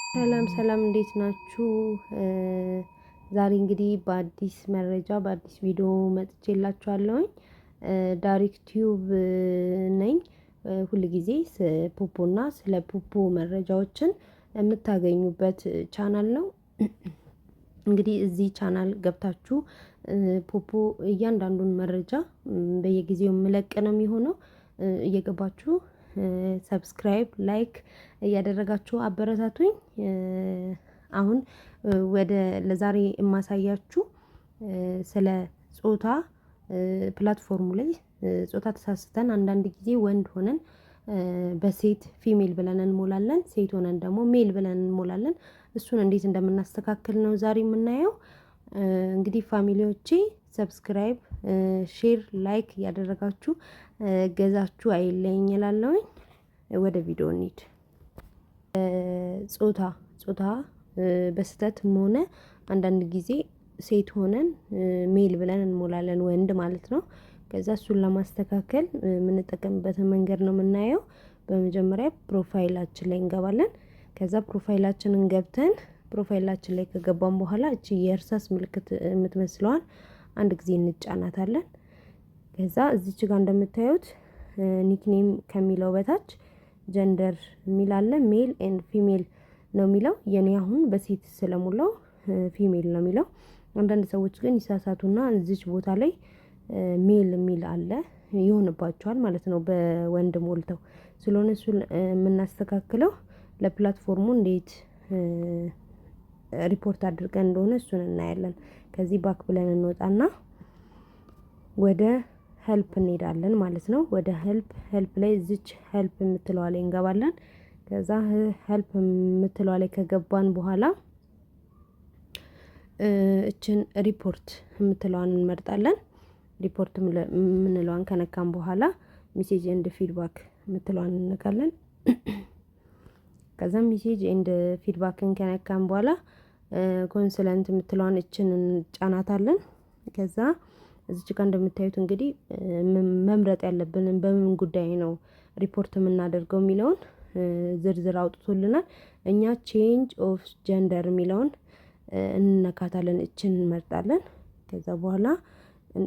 ሰላም ሰላም እንዴት ናችሁ? ዛሬ እንግዲህ በአዲስ መረጃ በአዲስ ቪዲዮ መጥቼላችኋለሁኝ። ዳሪክ ቲዩብ ነኝ። ሁል ጊዜ ፖፖና ስለ ፖፖ መረጃዎችን የምታገኙበት ቻናል ነው። እንግዲህ እዚህ ቻናል ገብታችሁ ፖፖ እያንዳንዱን መረጃ በየጊዜው የምለቅ ነው የሚሆነው። እየገባችሁ ሰብስክራይብ ላይክ እያደረጋችሁ አበረታቱኝ። አሁን ወደ ለዛሬ የማሳያችሁ ስለ ጾታ ፕላትፎርሙ ላይ ጾታ ተሳስተን አንዳንድ ጊዜ ወንድ ሆነን በሴት ፊሜል ብለን እንሞላለን፣ ሴት ሆነን ደግሞ ሜል ብለን እንሞላለን። እሱን እንዴት እንደምናስተካክል ነው ዛሬ የምናየው። እንግዲህ ፋሚሊዎቼ ሰብስክራይብ ሼር ላይክ እያደረጋችሁ ገዛችሁ አይለኝ እላለሁኝ። ወደ ቪዲዮ እንሂድ። ጾታ በስተትም ሆነ አንዳንድ ጊዜ ሴት ሆነን ሜል ብለን እንሞላለን፣ ወንድ ማለት ነው። ከዛ እሱን ለማስተካከል የምንጠቀምበትን መንገድ ነው የምናየው። በመጀመሪያ ፕሮፋይላችን ላይ እንገባለን። ከዛ ፕሮፋይላችንን ገብተን ፕሮፋይላችን ላይ ከገባን በኋላ እቺ የእርሳስ ምልክት የምትመስለዋን አንድ ጊዜ እንጫናታለን። ከዛ እዚች ጋር እንደምታዩት ኒክኔም ከሚለው በታች ጀንደር የሚል አለ። ሜል ኤንድ ፊሜል ነው የሚለው። የኔ አሁን በሴት ስለሞላው ፊሜል ነው የሚለው። አንዳንድ ሰዎች ግን ይሳሳቱና እዚች ቦታ ላይ ሜል የሚል አለ ይሆንባቸዋል ማለት ነው፣ በወንድ ሞልተው ስለሆነ እሱን የምናስተካክለው ለፕላትፎርሙ እንዴት ሪፖርት አድርገን እንደሆነ እሱን እናያለን። ከዚህ ባክ ብለን እንወጣና ወደ ሄልፕ እንሄዳለን ማለት ነው። ወደ ሄልፕ ላይ እዚች ሄልፕ የምትለዋ ላይ እንገባለን። ከዛ ሄልፕ የምትለዋ ላይ ከገባን በኋላ እችን ሪፖርት የምትለዋን እንመርጣለን። ሪፖርት የምንለዋን ከነካን በኋላ ሜሴጅ ኤንድ ፊድባክ የምትለዋን እንነካለን። ከዛ ሜሴጅ ኤንድ ፊድባክን ከነካን በኋላ ኮንሰለንት የምትለዋን እችን እንጫናታለን። ከዛ እዚች ጋር እንደምታዩት እንግዲህ መምረጥ ያለብንን በምን ጉዳይ ነው ሪፖርት የምናደርገው የሚለውን ዝርዝር አውጥቶልናል። እኛ ቼንጅ ኦፍ ጀንደር የሚለውን እንነካታለን፣ እችን እንመርጣለን። ከዛ በኋላ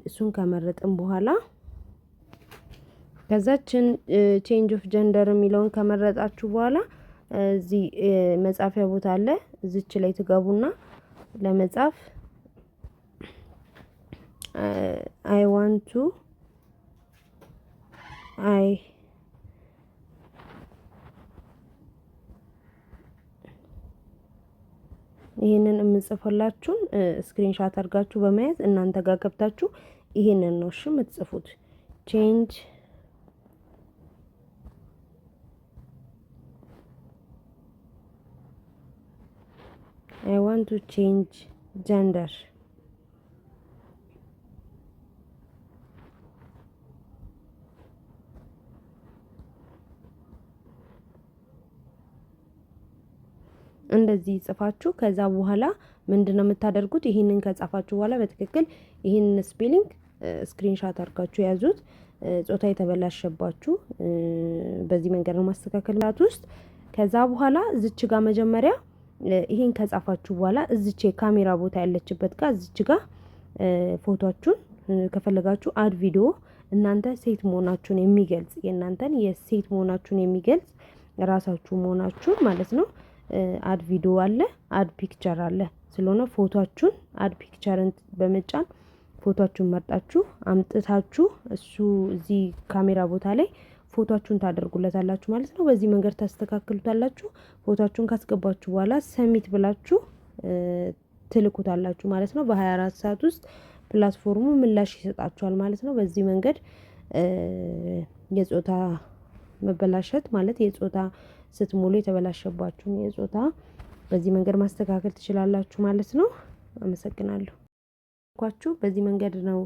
እሱን ከመረጥን በኋላ ከዛችን ቼንጅ ኦፍ ጀንደር የሚለውን ከመረጣችሁ በኋላ እዚህ መጻፊያ ቦታ አለ። እዚች ላይ ትገቡና ለመጻፍ አይ ዋንት ቱ ይሄንን የምጽፈላችሁን ስክሪንሻት አድርጋችሁ በመያዝ እናንተ ጋር ገብታችሁ ይሄንን ነው እሺ የምትጽፉት። ቼንጅ I want to change gender. እንደዚህ ጽፋችሁ ከዛ በኋላ ምንድነው የምታደርጉት? ይሄንን ከጻፋችሁ በኋላ በትክክል ይሄንን ስፔሊንግ ስክሪንሻት አድርጋችሁ ያዙት። ጾታ የተበላሸባችሁ በዚህ መንገድ ነው ማስተካከል ውስጥ። ከዛ በኋላ እዚች ጋር መጀመሪያ ይሄን ከጻፋችሁ በኋላ እዚች የካሜራ ቦታ ያለችበት ጋር እዚች ጋር ፎቶአችሁን ከፈለጋችሁ አድ ቪዲዮ እናንተ ሴት መሆናችሁን የሚገልጽ የእናንተን የሴት መሆናችሁን የሚገልጽ ራሳችሁ መሆናችሁን ማለት ነው አድ ቪዲዮ አለ፣ አድ ፒክቸር አለ። ስለሆነ ፎቶአችሁን አድ ፒክቸርን በመጫን ፎቶአችሁን መርጣችሁ አምጥታችሁ እሱ እዚህ ካሜራ ቦታ ላይ ፎቶአችሁን ታደርጉለታላችሁ ማለት ነው። በዚህ መንገድ ታስተካክሉታላችሁ። ፎቶአችሁን ካስገባችሁ በኋላ ሰሚት ብላችሁ ትልኩታላችሁ ማለት ነው። በ24 ሰዓት ውስጥ ፕላትፎርሙ ምላሽ ይሰጣችኋል ማለት ነው። በዚህ መንገድ የጾታ መበላሸት ማለት የጾታ ስትሞሉ የተበላሸባችሁን የጾታ በዚህ መንገድ ማስተካከል ትችላላችሁ ማለት ነው። አመሰግናለሁ። በዚህ መንገድ ነው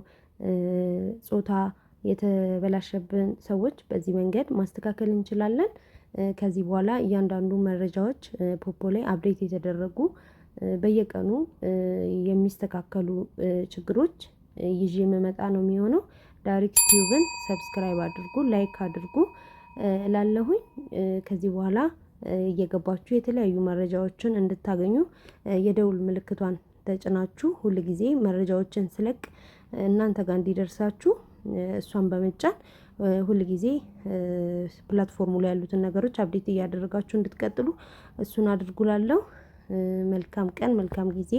ጾታ የተበላሸብን ሰዎች በዚህ መንገድ ማስተካከል እንችላለን። ከዚህ በኋላ እያንዳንዱ መረጃዎች ፖፖ ላይ አፕዴት የተደረጉ በየቀኑ የሚስተካከሉ ችግሮች ይዤ መመጣ ነው የሚሆነው። ዳሪክ ቲዩብን ሰብስክራይብ አድርጉ፣ ላይክ አድርጉ እላለሁኝ። ከዚህ በኋላ እየገባችሁ የተለያዩ መረጃዎችን እንድታገኙ የደውል ምልክቷን ተጭናችሁ ሁል ጊዜ መረጃዎችን ስለቅ እናንተ ጋር እንዲደርሳችሁ እሷን በመጫን ሁል ጊዜ ፕላትፎርሙ ላይ ያሉትን ነገሮች አፕዴት እያደረጋችሁ እንድትቀጥሉ እሱን አድርጉላለሁ። መልካም ቀን፣ መልካም ጊዜ።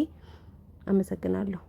አመሰግናለሁ።